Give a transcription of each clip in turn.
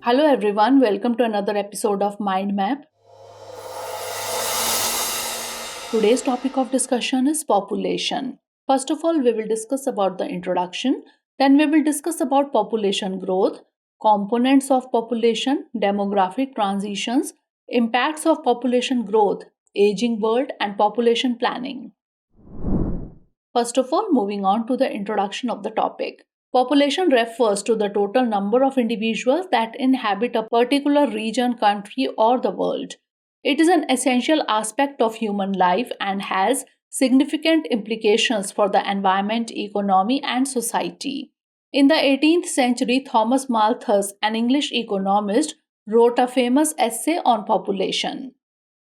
Hello everyone, welcome to another episode of Mind Map. Today's topic of discussion is population. First of all, we will discuss about the introduction, then we will discuss about population growth, components of population, demographic transitions, impacts of population growth, aging world and population planning. First of all, moving on to the introduction of the topic. Population refers to the total number of individuals that inhabit a particular region, country, or the world. It is an essential aspect of human life and has significant implications for the environment, economy, and society. In the 18th century, Thomas Malthus, an English economist, wrote a famous essay on population.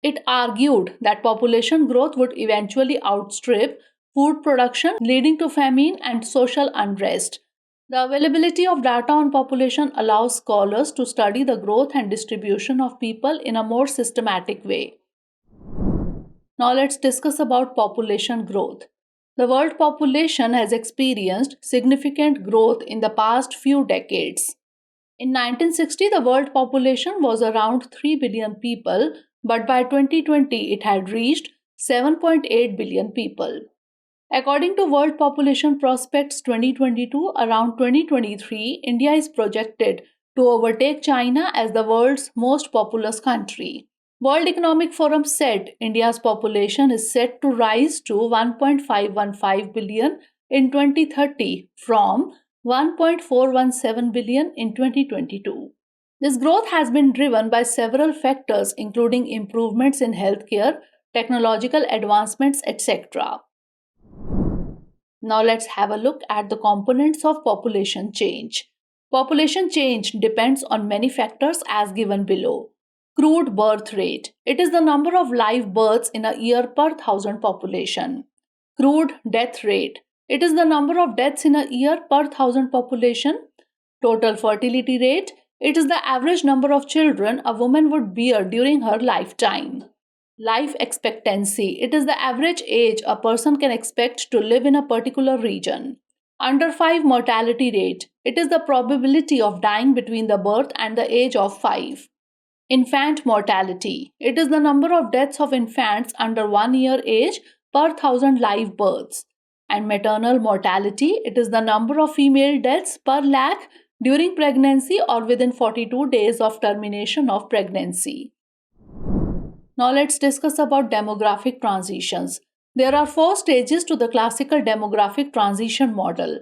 It argued that population growth would eventually outstrip food production, leading to famine and social unrest. The availability of data on population allows scholars to study the growth and distribution of people in a more systematic way. Now let's discuss about population growth. The world population has experienced significant growth in the past few decades. In 1960, the world population was around 3 billion people, but by 2020 it had reached 7.8 billion people. According to World Population Prospects 2022, around 2023, India is projected to overtake China as the world's most populous country. World Economic Forum said India's population is set to rise to 1.515 billion in 2030 from 1.417 billion in 2022. This growth has been driven by several factors including improvements in healthcare, technological advancements, etc. Now let's have a look at the components of population change. Population change depends on many factors as given below. Crude birth rate. It is the number of live births in a year per thousand population. Crude death rate. It is the number of deaths in a year per thousand population. Total fertility rate. It is the average number of children a woman would bear during her lifetime. Life expectancy. It is the average age a person can expect to live in a particular region. Under 5 mortality rate. It is the probability of dying between the birth and the age of 5. Infant mortality. It is the number of deaths of infants under 1 year age per thousand live births. And maternal mortality. It is the number of female deaths per lakh during pregnancy or within 42 days of termination of pregnancy. Now let's discuss about demographic transitions. There are 4 stages to the classical demographic transition model.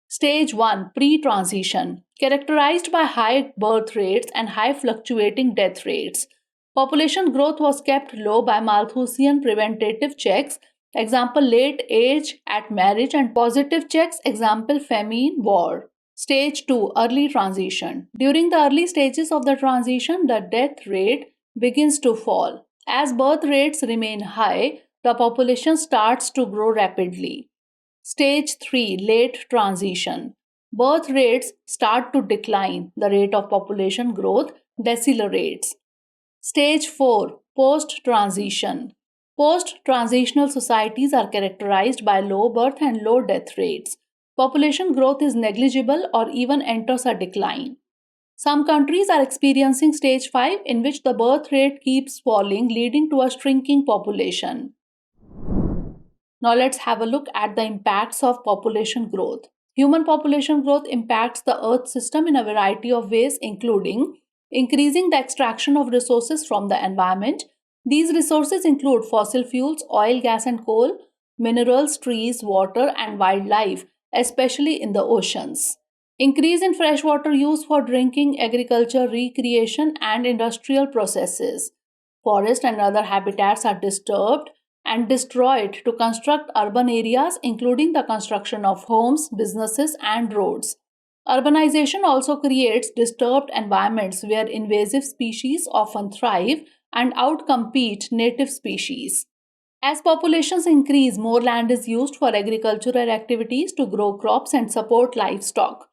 Stage 1, pre-transition, characterized by high birth rates and high fluctuating death rates. Population growth was kept low by Malthusian preventative checks, example late age at marriage, and positive checks, example famine, war. Stage 2, early transition. During the early stages of the transition, the death rate begins to fall. As birth rates remain high, the population starts to grow rapidly. Stage 3, late transition. Birth rates start to decline. The rate of population growth decelerates. Stage 4, post-transition. Post-transitional societies are characterized by low birth and low death rates. Population growth is negligible or even enters a decline. Some countries are experiencing stage 5 in which the birth rate keeps falling, leading to a shrinking population. Now let's have a look at the impacts of population growth. Human population growth impacts the earth system in a variety of ways, including increasing the extraction of resources from the environment. These resources include fossil fuels, oil, gas and coal, minerals, trees, water and wildlife, especially in the oceans. Increase in freshwater use for drinking, agriculture, recreation, and industrial processes. Forests and other habitats are disturbed and destroyed to construct urban areas, including the construction of homes, businesses, and roads. Urbanization also creates disturbed environments where invasive species often thrive and outcompete native species. As populations increase, more land is used for agricultural activities to grow crops and support livestock.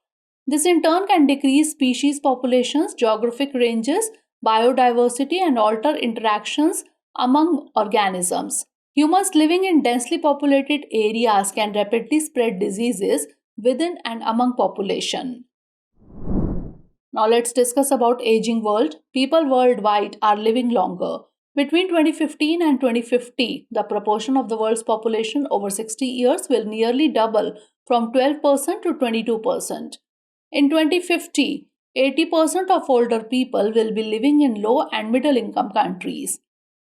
This in turn can decrease species populations, geographic ranges, biodiversity, and alter interactions among organisms. Humans living in densely populated areas can rapidly spread diseases within and among population. Now let's discuss about aging world. People worldwide are living longer. Between 2015 and 2050, the proportion of the world's population over 60 years will nearly double from 12% to 22%. In 2050, 80% of older people will be living in low and middle income countries.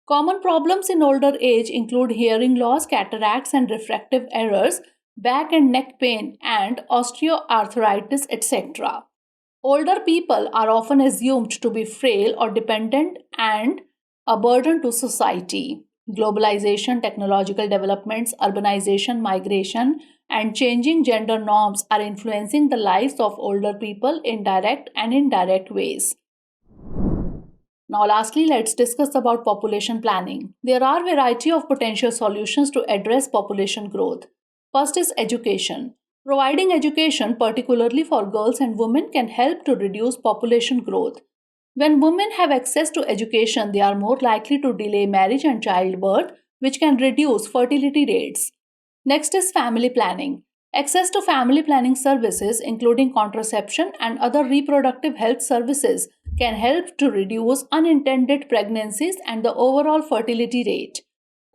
Common problems in older age include hearing loss, cataracts and refractive errors, back and neck pain, and osteoarthritis, etc. Older people are often assumed to be frail or dependent and a burden to society. Globalization, technological developments, urbanization, migration, and changing gender norms are influencing the lives of older people in direct and indirect ways. Now lastly, let's discuss about population planning. There are a variety of potential solutions to address population growth. First is education. Providing education, particularly for girls and women, can help to reduce population growth. When women have access to education, they are more likely to delay marriage and childbirth, which can reduce fertility rates. Next is family planning. Access to family planning services, including contraception and other reproductive health services, can help to reduce unintended pregnancies and the overall fertility rate.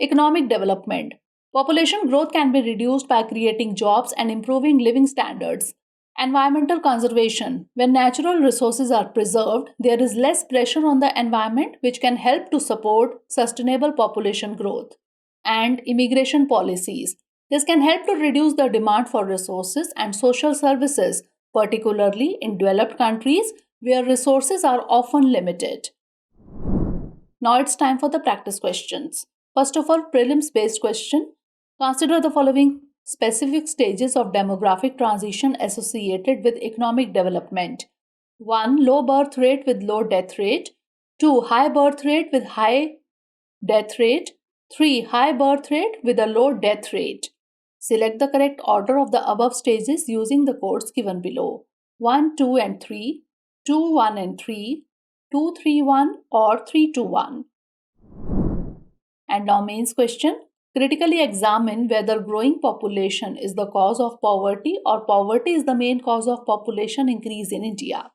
Economic development. Population growth can be reduced by creating jobs and improving living standards. Environmental conservation. When natural resources are preserved, there is less pressure on the environment, which can help to support sustainable population growth. And immigration policies. This can help to reduce the demand for resources and social services, particularly in developed countries where resources are often limited. Now it's time for the practice questions. First of all, prelims based question. Consider the following specific stages of demographic transition associated with economic development. 1. Low birth rate with low death rate. 2. High birth rate with high death rate. 3. High birth rate with a low death rate. Select the correct order of the above stages using the codes given below. 1, 2 and 3, 2, 1 and 3, 2, 3, 1 or 3, 2, 1. And now mains question. Critically examine whether growing population is the cause of poverty or poverty is the main cause of population increase in India.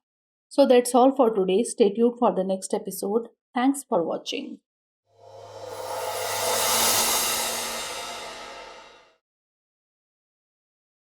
So that's all for today. Stay tuned for the next episode. Thanks for watching.